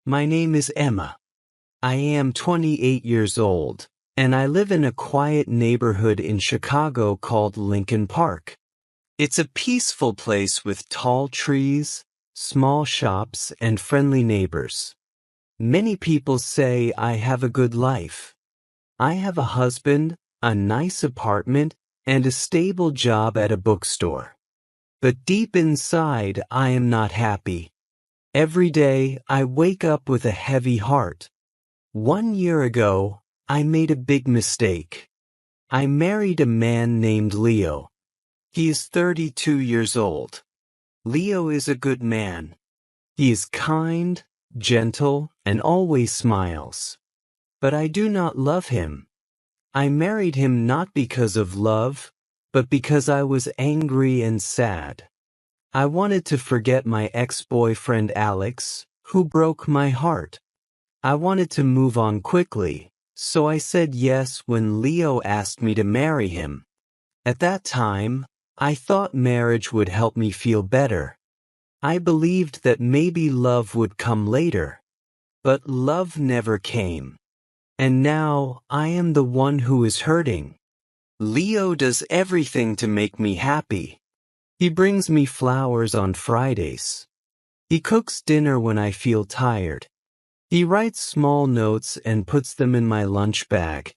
My name is Emma. I am 28 years old, and I live in a quiet neighborhood in Chicago called Lincoln Park. It's a peaceful place with tall trees, small shops, and friendly neighbors. Many people say I have a good life. I have a husband, a nice apartment, and a stable job at a bookstore. But deep inside, I am not happy. Every day, I wake up with a heavy heart. 1 year ago, I made a big mistake. I married a man named Leo. He is 32 years old. Leo is a good man. He is kind, gentle, and always smiles. But I do not love him. I married him not because of love, but because I was angry and sad. I wanted to forget my ex-boyfriend Alex, who broke my heart. I wanted to move on quickly, so I said yes when Leo asked me to marry him. At that time, I thought marriage would help me feel better. I believed that maybe love would come later. But love never came. And now I am the one who is hurting. Leo does everything to make me happy. He brings me flowers on Fridays. He cooks dinner when I feel tired. He writes small notes and puts them in my lunch bag.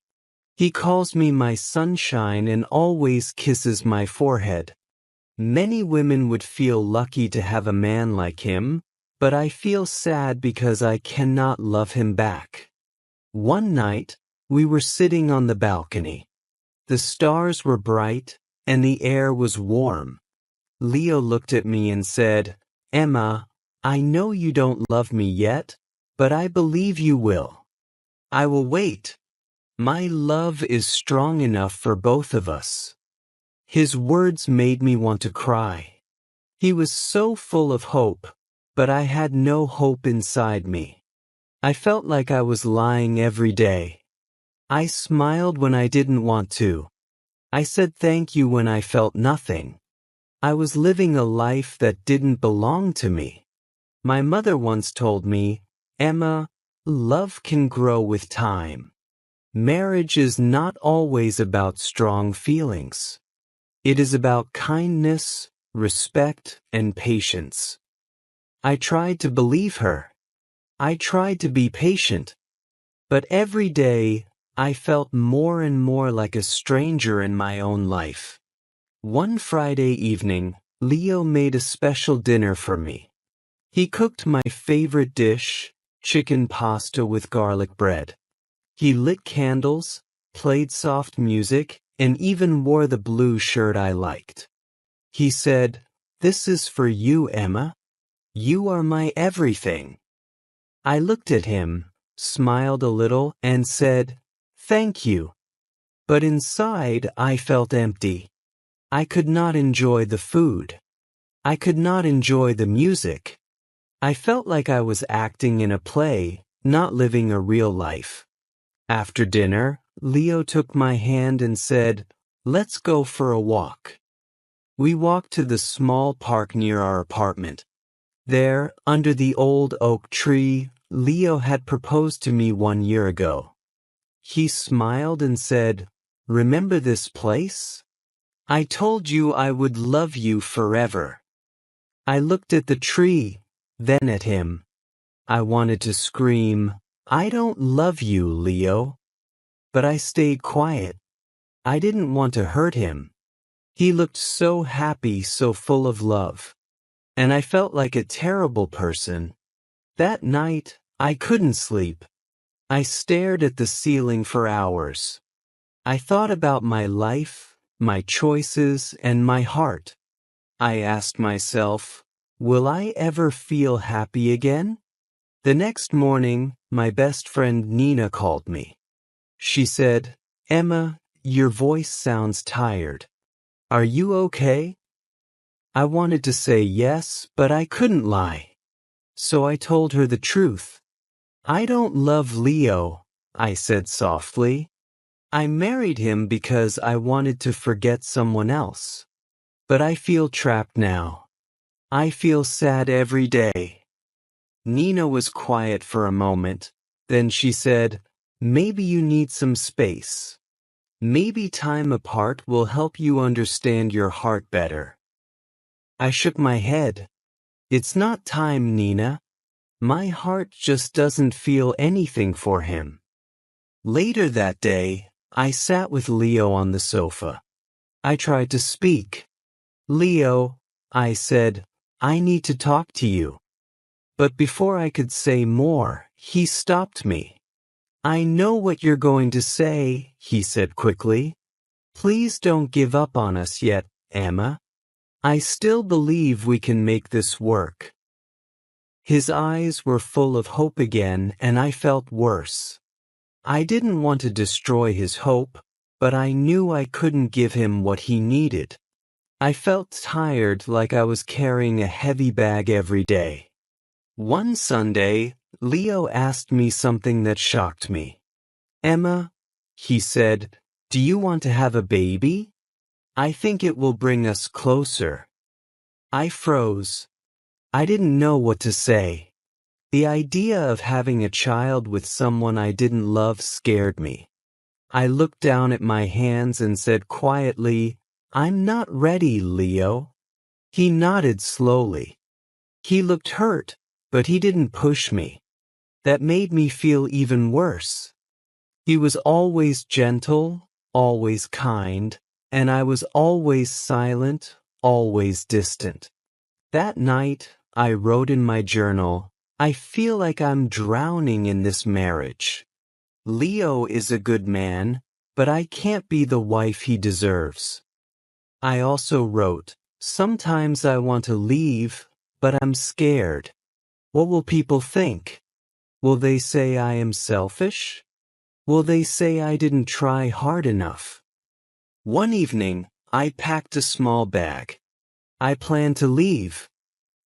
He calls me my sunshine and always kisses my forehead. Many women would feel lucky to have a man like him, but I feel sad because I cannot love him back. One night, we were sitting on the balcony. The stars were bright, and the air was warm. Leo looked at me and said, "Emma, I know you don't love me yet, but I believe you will. I will wait. My love is strong enough for both of us." His words made me want to cry. He was so full of hope, but I had no hope inside me. I felt like I was lying every day. I smiled when I didn't want to. I said thank you when I felt nothing. I was living a life that didn't belong to me. My mother once told me, "Emma, love can grow with time. Marriage is not always about strong feelings. It is about kindness, respect, and patience." I tried to believe her. I tried to be patient. But every day, I felt more and more like a stranger in my own life. One Friday evening, Leo made a special dinner for me. He cooked my favorite dish, chicken pasta with garlic bread. He lit candles, played soft music, and even wore the blue shirt I liked. He said, "This is for you, Emma. You are my everything." I looked at him, smiled a little, and said, "Thank you." But inside, I felt empty. I could not enjoy the food. I could not enjoy the music. I felt like I was acting in a play, not living a real life. After dinner, Leo took my hand and said, "Let's go for a walk." We walked to the small park near our apartment. There, under the old oak tree, Leo had proposed to me 1 year ago. He smiled and said, "Remember this place? I told you I would love you forever." I looked at the tree, then at him. I wanted to scream, "I don't love you, Leo." But I stayed quiet. I didn't want to hurt him. He looked so happy, so full of love. And I felt like a terrible person. That night, I couldn't sleep. I stared at the ceiling for hours. I thought about my life, my choices, and my heart. I asked myself, will I ever feel happy again? The next morning, my best friend Nina called me. She said, "Emma, your voice sounds tired. Are you okay?" I wanted to say yes, but I couldn't lie. So I told her the truth. "I don't love Leo," I said softly. "I married him because I wanted to forget someone else. But I feel trapped now. I feel sad every day." Nina was quiet for a moment. Then she said, "Maybe you need some space. Maybe time apart will help you understand your heart better." I shook my head. "It's not time, Nina. My heart just doesn't feel anything for him." Later that day, I sat with Leo on the sofa. I tried to speak. "Leo," I said, "I need to talk to you." But before I could say more, he stopped me. "I know what you're going to say," he said quickly. "Please don't give up on us yet, Emma. I still believe we can make this work." His eyes were full of hope again, and I felt worse. I didn't want to destroy his hope, but I knew I couldn't give him what he needed. I felt tired, like I was carrying a heavy bag every day. One Sunday, Leo asked me something that shocked me. "Emma," he said, "do you want to have a baby? I think it will bring us closer." I froze. I didn't know what to say. The idea of having a child with someone I didn't love scared me. I looked down at my hands and said quietly, "I'm not ready, Leo." He nodded slowly. He looked hurt, but he didn't push me. That made me feel even worse. He was always gentle, always kind, and I was always silent, always distant. That night, I wrote in my journal, "I feel like I'm drowning in this marriage. Leo is a good man, but I can't be the wife he deserves." I also wrote, "Sometimes I want to leave, but I'm scared. What will people think? Will they say I am selfish? Will they say I didn't try hard enough?" One evening, I packed a small bag. I planned to leave.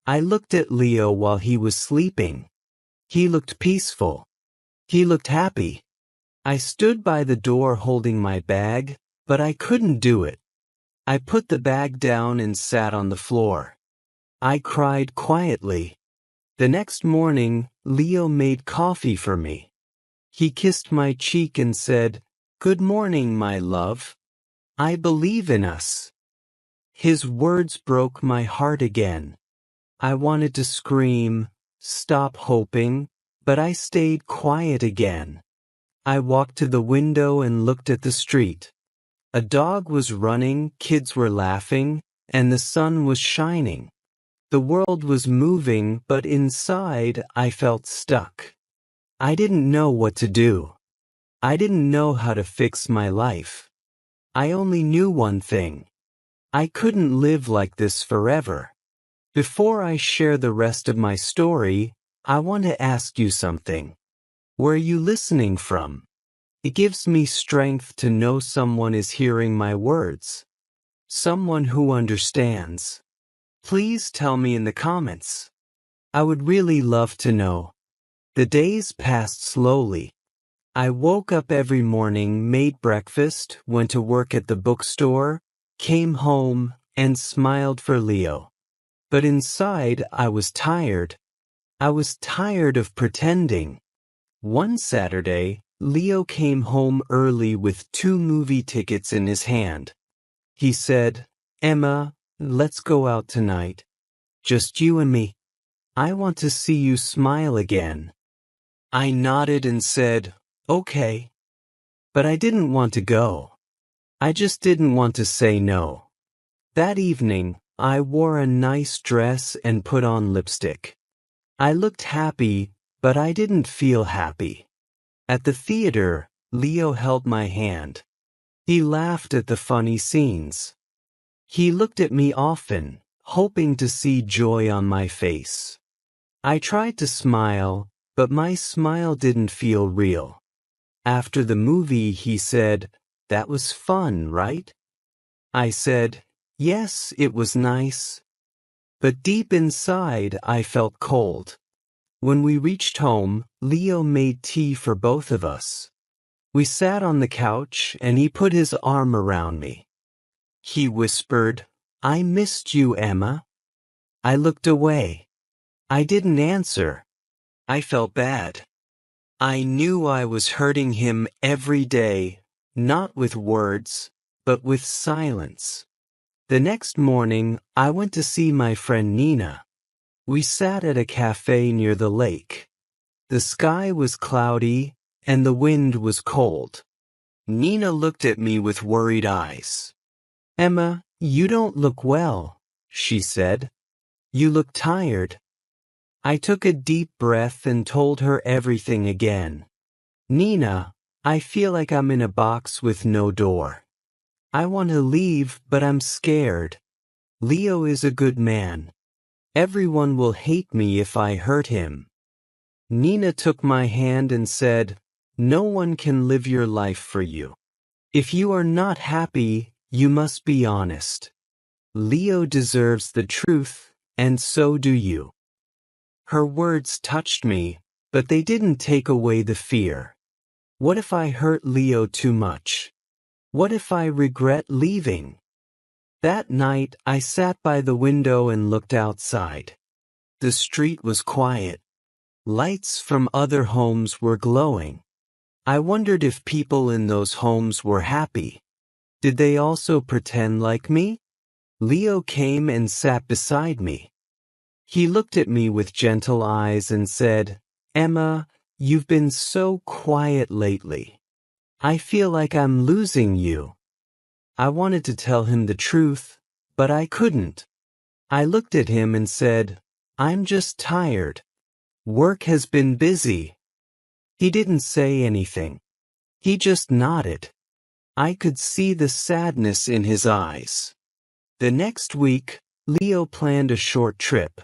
I looked at Leo while he was sleeping. He looked peaceful. He looked happy. I stood by the door holding my bag, but I couldn't do it. I put the bag down and sat on the floor. I cried quietly. The next morning, Leo made coffee for me. He kissed my cheek and said, "Good morning, my love. I believe in us." His words broke my heart again. I wanted to scream, "Stop hoping," but I stayed quiet again. I walked to the window and looked at the street. A dog was running, kids were laughing, and the sun was shining. The world was moving, but inside I felt stuck. I didn't know what to do. I didn't know how to fix my life. I only knew one thing. I couldn't live like this forever. Before I share the rest of my story, I want to ask you something. Where are you listening from? It gives me strength to know someone is hearing my words. Someone who understands. Please tell me in the comments. I would really love to know. The days passed slowly. I woke up every morning, made breakfast, went to work at the bookstore, came home, and smiled for Leo. But inside, I was tired. I was tired of pretending. One Saturday, Leo came home early with 2 movie tickets in his hand. He said, "Emma, let's go out tonight. Just you and me. I want to see you smile again." I nodded and said, "Okay." But I didn't want to go. I just didn't want to say no. That evening, I wore a nice dress and put on lipstick. I looked happy, but I didn't feel happy. At the theater, Leo held my hand. He laughed at the funny scenes. He looked at me often, hoping to see joy on my face. I tried to smile, but my smile didn't feel real. After the movie, he said, "That was fun, right?" I said, "Yes, it was nice." But deep inside, I felt cold. When we reached home, Leo made tea for both of us. We sat on the couch, and he put his arm around me. He whispered, "I missed you, Emma." I looked away. I didn't answer. I felt bad. I knew I was hurting him every day, not with words, but with silence. The next morning, I went to see my friend Nina. We sat at a cafe near the lake. The sky was cloudy, and the wind was cold. Nina looked at me with worried eyes. "Emma, you don't look well," she said. "You look tired." I took a deep breath and told her everything again. "Nina, I feel like I'm in a box with no door. I want to leave, but I'm scared. Leo is a good man. Everyone will hate me if I hurt him." Nina took my hand and said, "No one can live your life for you. If you are not happy, you must be honest. Leo deserves the truth, and so do you." Her words touched me, but they didn't take away the fear. What if I hurt Leo too much? What if I regret leaving? That night, I sat by the window and looked outside. The street was quiet. Lights from other homes were glowing. I wondered if people in those homes were happy. Did they also pretend like me? Leo came and sat beside me. He looked at me with gentle eyes and said, "Emma, you've been so quiet lately. I feel like I'm losing you." I wanted to tell him the truth, but I couldn't. I looked at him and said, "I'm just tired. Work has been busy." He didn't say anything. He just nodded. I could see the sadness in his eyes. The next week, Leo planned a short trip.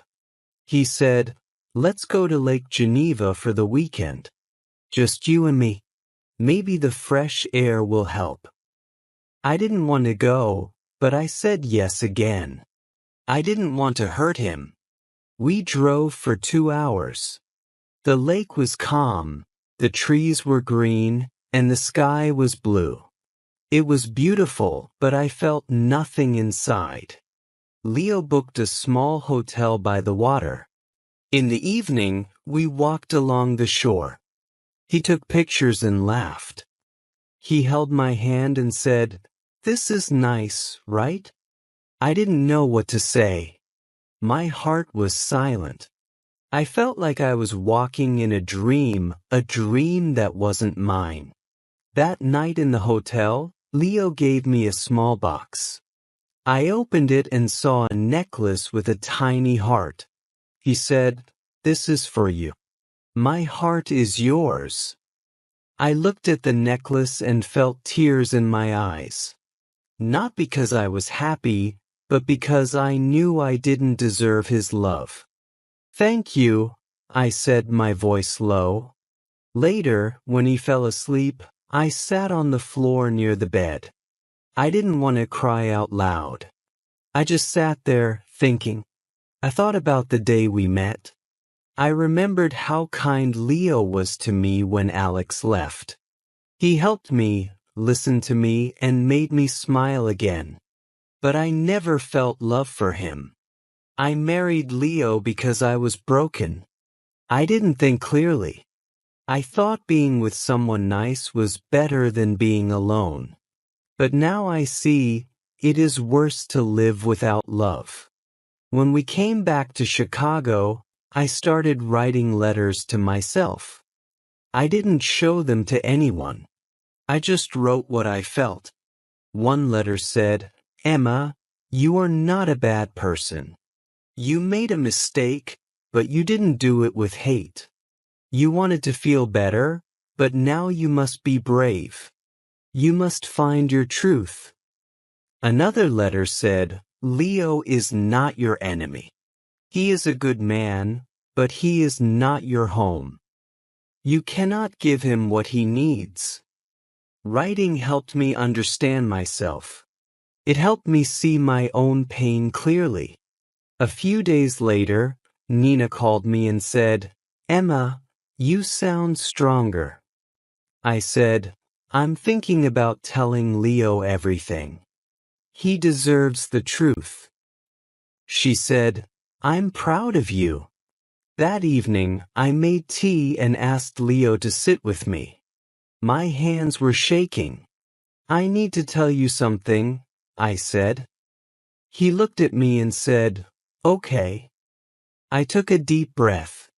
He said, "Let's go to Lake Geneva for the weekend. Just you and me. Maybe the fresh air will help." I didn't want to go, but I said yes again. I didn't want to hurt him. We drove for 2 hours. The lake was calm, the trees were green, and the sky was blue. It was beautiful, but I felt nothing inside. Leo booked a small hotel by the water. In the evening, we walked along the shore. He took pictures and laughed. He held my hand and said, "This is nice, right?" I didn't know what to say. My heart was silent. I felt like I was walking in a dream that wasn't mine. That night in the hotel, Leo gave me a small box. I opened it and saw a necklace with a tiny heart. He said, "This is for you. My heart is yours." I looked at the necklace and felt tears in my eyes. Not because I was happy, but because I knew I didn't deserve his love. "Thank you," I said, my voice low. Later, when he fell asleep, I sat on the floor near the bed. I didn't want to cry out loud. I just sat there, thinking. I thought about the day we met. I remembered how kind Leo was to me when Alex left. He helped me, listened to me, and made me smile again. But I never felt love for him. I married Leo because I was broken. I didn't think clearly. I thought being with someone nice was better than being alone. But now I see it is worse to live without love. When we came back to Chicago, I started writing letters to myself. I didn't show them to anyone. I just wrote what I felt. One letter said, "Emma, you are not a bad person. You made a mistake, but you didn't do it with hate. You wanted to feel better, but now you must be brave. You must find your truth." Another letter said, "Leo is not your enemy. He is a good man, but he is not your home. You cannot give him what he needs." Writing helped me understand myself. It helped me see my own pain clearly. A few days later, Nina called me and said, "Emma, you sound stronger." I said, "I'm thinking about telling Leo everything. He deserves the truth." She said, "I'm proud of you." That evening, I made tea and asked Leo to sit with me. My hands were shaking. I need to tell you something, I said. He looked at me and said, okay. I took a deep breath.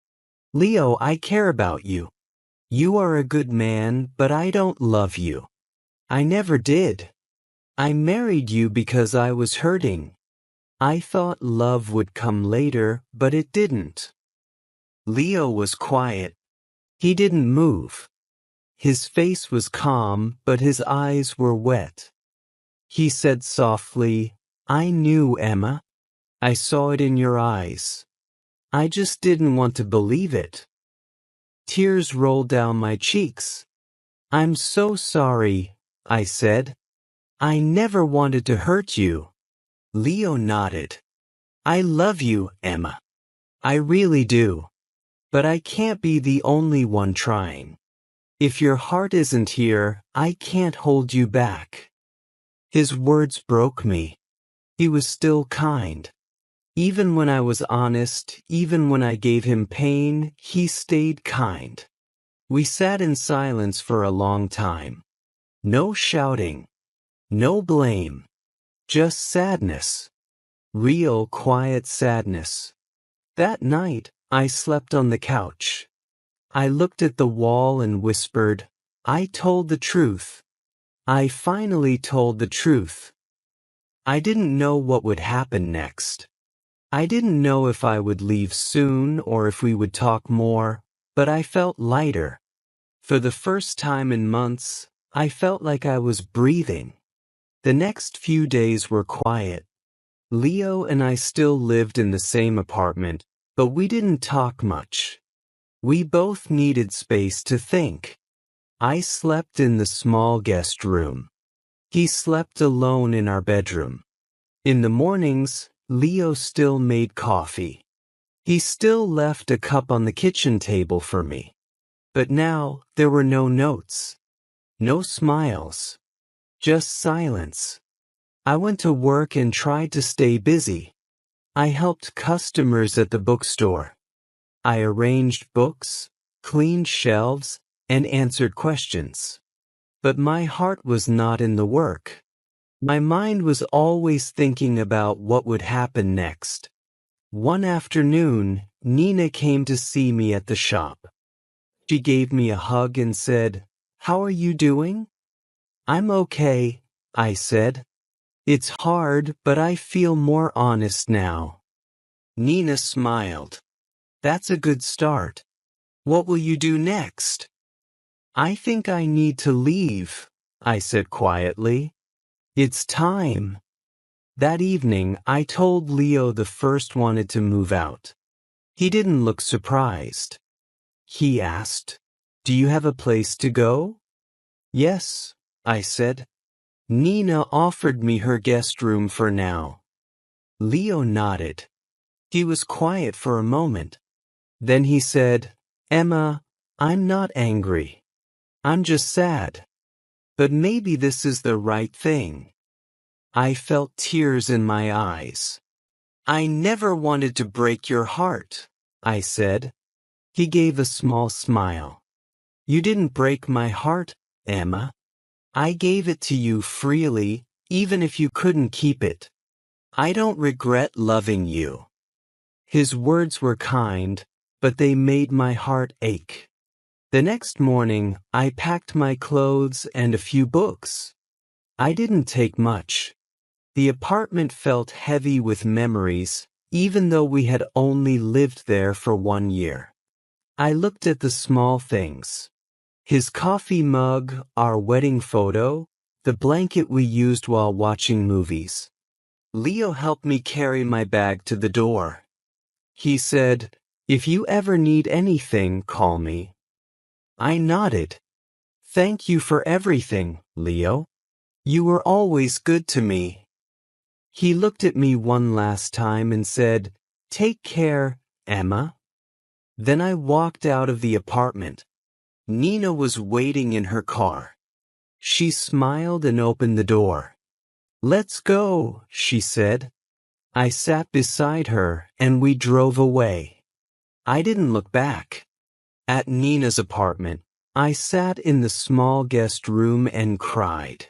Leo, I care about you. You are a good man, but I don't love you. I never did. I married you because I was hurting. I thought love would come later, but it didn't. Leo was quiet. He didn't move. His face was calm, but his eyes were wet. He said softly, I knew, Emma. I saw it in your eyes. I just didn't want to believe it. Tears rolled down my cheeks. I'm so sorry, I said. I never wanted to hurt you. Leo nodded. I love you, Emma. I really do. But I can't be the only one trying. If your heart isn't here, I can't hold you back. His words broke me. He was still kind. Even when I was honest, even when I gave him pain, he stayed kind. We sat in silence for a long time. No shouting. No blame. Just sadness. Real quiet sadness. That night, I slept on the couch. I looked at the wall and whispered, I told the truth. I finally told the truth. I didn't know what would happen next. I didn't know if I would leave soon or if we would talk more, but I felt lighter. For the first time in months, I felt like I was breathing. The next few days were quiet. Leo and I still lived in the same apartment, but we didn't talk much. We both needed space to think. I slept in the small guest room. He slept alone in our bedroom. In the mornings, Leo still made coffee. He still left a cup on the kitchen table for me. But now there were no notes. No smiles. Just silence. I went to work and tried to stay busy. I helped customers at the bookstore. I arranged books, cleaned shelves, and answered questions. But my heart was not in the work. My mind was always thinking about what would happen next. One afternoon, Nina came to see me at the shop. She gave me a hug and said, How are you doing? I'm okay, I said. It's hard, but I feel more honest now. Nina smiled. That's a good start. What will you do next? I think I need to leave, I said quietly. It's time. That evening, I told Leo the first wanted to move out. He didn't look surprised. He asked, Do you have a place to go? Yes, I said. Nina offered me her guest room for now. Leo nodded. He was quiet for a moment. Then he said, Emma, I'm not angry. I'm just sad. But maybe this is the right thing. I felt tears in my eyes. I never wanted to break your heart, I said. He gave a small smile. You didn't break my heart, Emma. I gave it to you freely, even if you couldn't keep it. I don't regret loving you. His words were kind, but they made my heart ache. The next morning, I packed my clothes and a few books. I didn't take much. The apartment felt heavy with memories, even though we had only lived there for 1 year. I looked at the small things. His coffee mug, our wedding photo, the blanket we used while watching movies. Leo helped me carry my bag to the door. He said, If you ever need anything, call me. I nodded. Thank you for everything, Leo. You were always good to me. He looked at me one last time and said, Take care, Emma. Then I walked out of the apartment. Nina was waiting in her car. She smiled and opened the door. Let's go, she said. I sat beside her and we drove away. I didn't look back. At Nina's apartment, I sat in the small guest room and cried.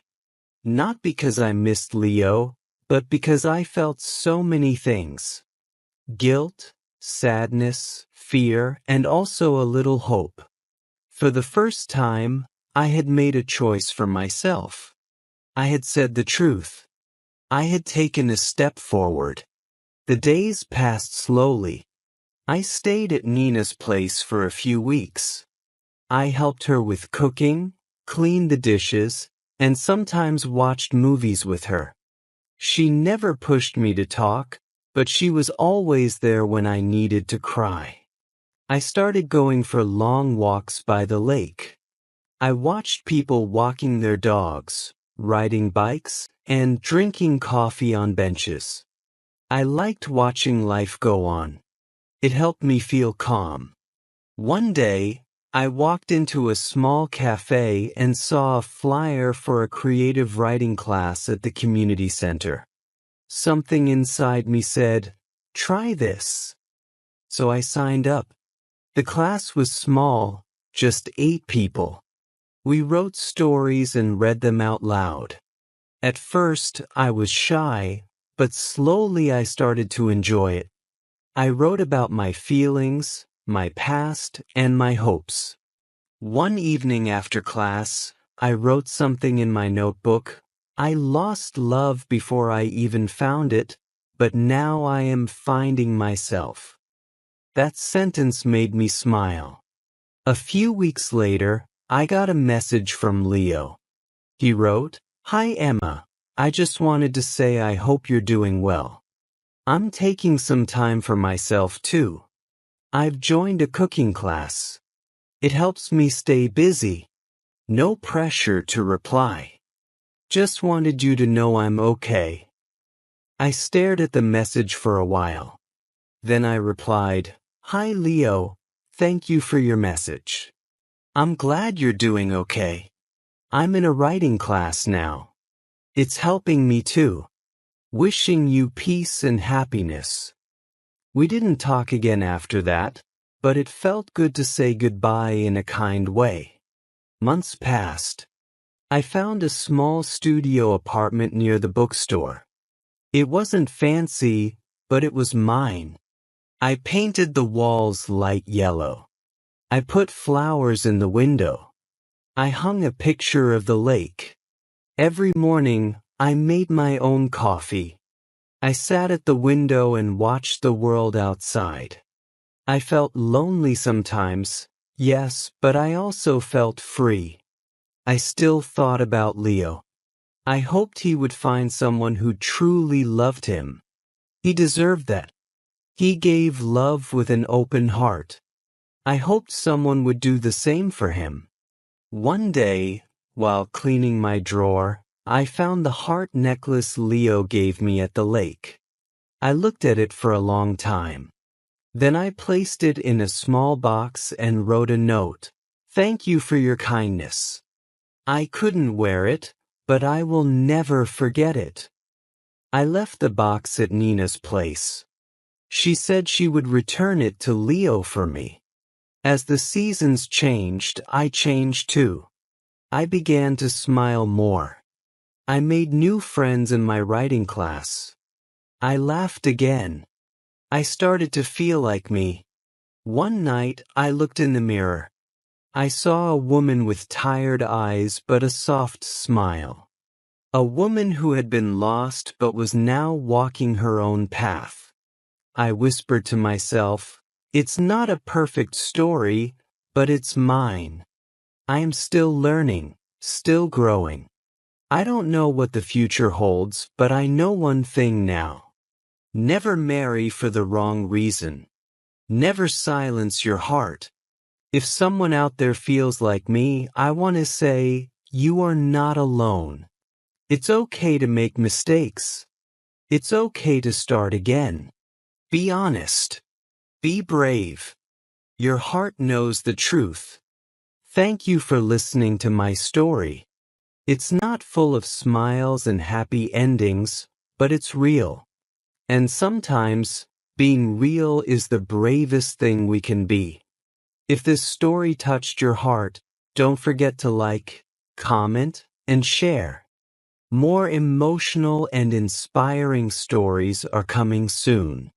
Not because I missed Leo, but because I felt so many things. Guilt, sadness, fear, and also a little hope. For the first time, I had made a choice for myself. I had said the truth. I had taken a step forward. The days passed slowly. I stayed at Nina's place for a few weeks. I helped her with cooking, cleaned the dishes, and sometimes watched movies with her. She never pushed me to talk, but she was always there when I needed to cry. I started going for long walks by the lake. I watched people walking their dogs, riding bikes, and drinking coffee on benches. I liked watching life go on. It helped me feel calm. One day, I walked into a small cafe and saw a flyer for a creative writing class at the community center. Something inside me said, "Try this." So I signed up. The class was small, just 8 people. We wrote stories and read them out loud. At first, I was shy, but slowly I started to enjoy it. I wrote about my feelings, my past, and my hopes. One evening after class, I wrote something in my notebook. I lost love before I even found it, but now I am finding myself. That sentence made me smile. A few weeks later, I got a message from Leo. He wrote, "Hi Emma, I just wanted to say I hope you're doing well. I'm taking some time for myself too. I've joined a cooking class. It helps me stay busy. No pressure to reply. Just wanted you to know I'm okay." I stared at the message for a while. Then I replied, "Hi Leo, thank you for your message. I'm glad you're doing okay. I'm in a writing class now. It's helping me too. Wishing you peace and happiness." We didn't talk again after that, but it felt good to say goodbye in a kind way. Months passed. I found a small studio apartment near the bookstore. It wasn't fancy, but it was mine. I painted the walls light yellow. I put flowers in the window. I hung a picture of the lake. Every morning, I made my own coffee. I sat at the window and watched the world outside. I felt lonely sometimes, yes, but I also felt free. I still thought about Leo. I hoped he would find someone who truly loved him. He deserved that. He gave love with an open heart. I hoped someone would do the same for him. One day, while cleaning my drawer, I found the heart necklace Leo gave me at the lake. I looked at it for a long time. Then I placed it in a small box and wrote a note. "Thank you for your kindness. I couldn't wear it, but I will never forget it." I left the box at Nina's place. She said she would return it to Leo for me. As the seasons changed, I changed too. I began to smile more. I made new friends in my writing class. I laughed again. I started to feel like me. One night, I looked in the mirror. I saw a woman with tired eyes but a soft smile. A woman who had been lost but was now walking her own path. I whispered to myself, "It's not a perfect story, but it's mine. I am still learning, still growing. I don't know what the future holds, but I know one thing now. Never marry for the wrong reason. Never silence your heart. If someone out there feels like me, I want to say, you are not alone. It's okay to make mistakes. It's okay to start again. Be honest. Be brave. Your heart knows the truth." Thank you for listening to my story. It's not full of smiles and happy endings, but it's real. And sometimes, Being real is the bravest thing we can be. If this story touched your heart, don't forget to like, comment, and share. More emotional and inspiring stories are coming soon.